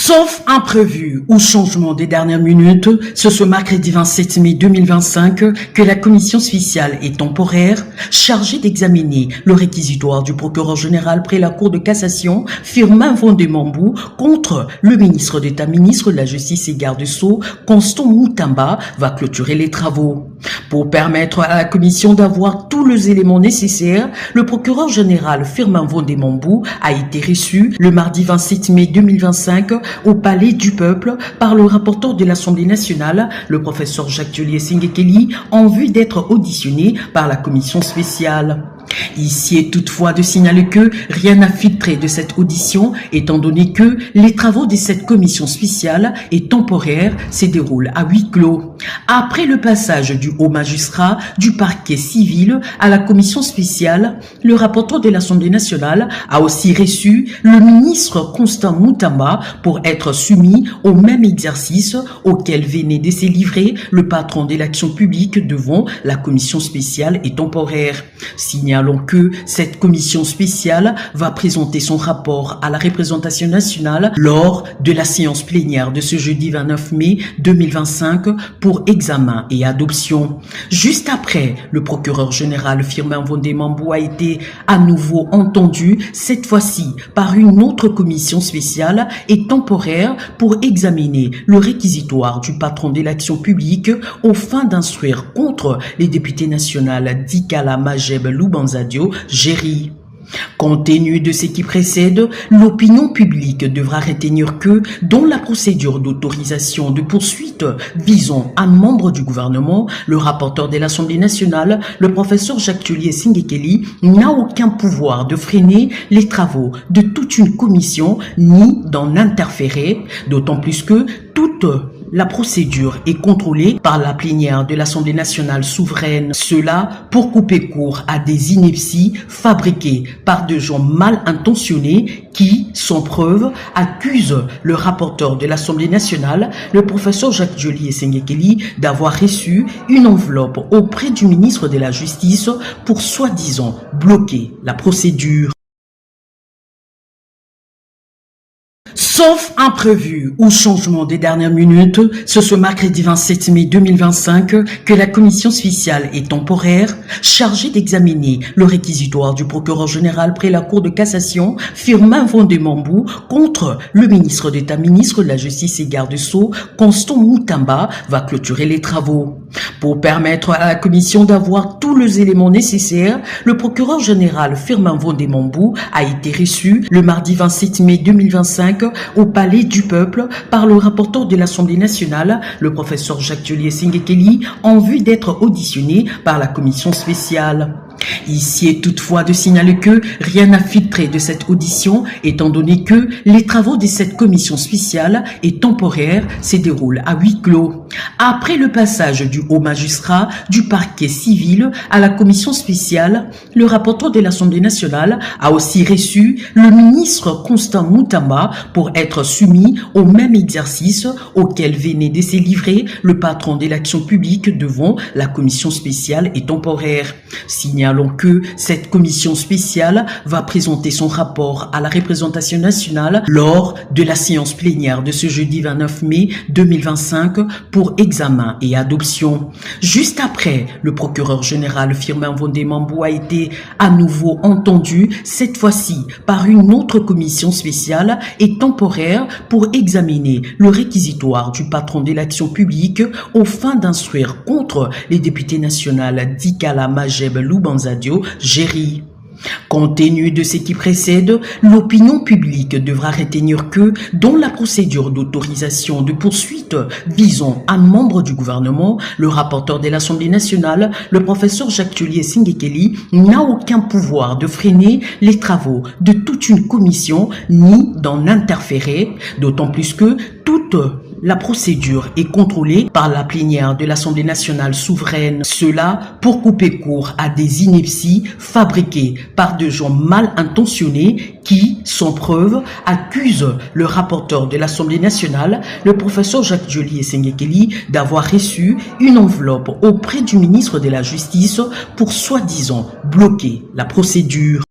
Sauf imprévu ou changement des dernières minutes, c'est ce mercredi 27 mai 2025 que la commission spéciale et temporaire chargée d'examiner le réquisitoire du procureur général près la Cour de cassation Firmin Vondé-Mambou contre le ministre d'État, ministre de la Justice et garde-sceaux Constant Moutamba va clôturer les travaux. Pour permettre à la commission d'avoir tous les éléments nécessaires, le procureur général Firmin Vondé-Mambou a été reçu le mardi 27 mai 2025 au Palais du Peuple par le rapporteur de l'Assemblée nationale, le professeur Jacques Sengekeli, en vue d'être auditionné par la commission spéciale. Ici est toutefois de signaler que rien n'a filtré de cette audition, étant donné que les travaux de cette commission spéciale et temporaire se déroulent à huis clos. Après le passage du haut magistrat du parquet civil à la commission spéciale, le rapporteur de l'Assemblée nationale a aussi reçu le ministre Constant Moutamba pour être soumis au même exercice auquel venait de se livrer le patron de l'action publique devant la commission spéciale et temporaire. Signalons que cette commission spéciale va présenter son rapport à la représentation nationale lors de la séance plénière de ce jeudi 29 mai 2025 pour examen et adoption. Juste après, le procureur général Firmin Vondé-Mambou a été à nouveau entendu, cette fois-ci par une autre commission spéciale et temporaire pour examiner le réquisitoire du patron de l'action publique aux fins d'instruire contre les députés nationales Dikala Majeb Loubanzadio Géry. Compte tenu de ce qui précède, l'opinion publique devra retenir que, dans la procédure d'autorisation de poursuite visant un membre du gouvernement, le rapporteur de l'Assemblée nationale, le professeur Jacques Sengekeli, n'a aucun pouvoir de freiner les travaux de toute une commission ni d'en interférer, d'autant plus que toute la procédure est contrôlée par la plénière de l'Assemblée nationale souveraine. Cela pour couper court à des inepties fabriquées par des gens mal intentionnés qui, sans preuve, accusent le rapporteur de l'Assemblée nationale, le professeur Jacques Sengekeli, d'avoir reçu une enveloppe auprès du ministre de la Justice pour soi-disant bloquer la procédure. Sauf imprévu ou changement des dernières minutes, c'est ce mercredi 27 mai 2025 que la commission spéciale et temporaire chargée d'examiner le réquisitoire du procureur général près la Cour de cassation Firmin Vondé-Mambou contre le ministre d'État, ministre de la Justice et garde-sceaux Constant Moutamba va clôturer les travaux. Pour permettre à la commission d'avoir tous les éléments nécessaires, le procureur général Firmin Vondé-Mambou a été reçu le mardi 27 mai 2025 au Palais du Peuple par le rapporteur de l'Assemblée nationale, le professeur Jacques Sengekeli, en vue d'être auditionné par la commission spéciale. Ici est toutefois de signaler que rien n'a filtré de cette audition, étant donné que les travaux de cette commission spéciale et temporaire se déroulent à huis clos. Après le passage du haut magistrat du parquet civil à la commission spéciale, le rapporteur de l'Assemblée nationale a aussi reçu le ministre Constant Moutamba pour être soumis au même exercice auquel venait de se livrer le patron de l'action publique devant la commission spéciale et temporaire. Signalons que cette commission spéciale va présenter son rapport à la représentation nationale lors de la séance plénière de ce jeudi 29 mai 2025 pour examen et adoption. Juste après, le procureur général Firmin Vondé-Mambou a été à nouveau entendu, cette fois-ci par une autre commission spéciale et temporaire pour examiner le réquisitoire du patron de l'action publique aux fins d'instruire contre les députés nationales Dikala Majeb Loubanzadio Géry. Compte tenu de ce qui précède, l'opinion publique devra retenir que, dans la procédure d'autorisation de poursuite visant un membre du gouvernement, le rapporteur de l'Assemblée nationale, le professeur Jacques Sengekeli, n'a aucun pouvoir de freiner les travaux de toute une commission ni d'en interférer, d'autant plus que toute la procédure est contrôlée par la plénière de l'Assemblée nationale souveraine. Cela pour couper court à des inepties fabriquées par des gens mal intentionnés qui, sans preuve, accusent le rapporteur de l'Assemblée nationale, le professeur Jacques Sengekeli, d'avoir reçu une enveloppe auprès du ministre de la Justice pour soi-disant bloquer la procédure.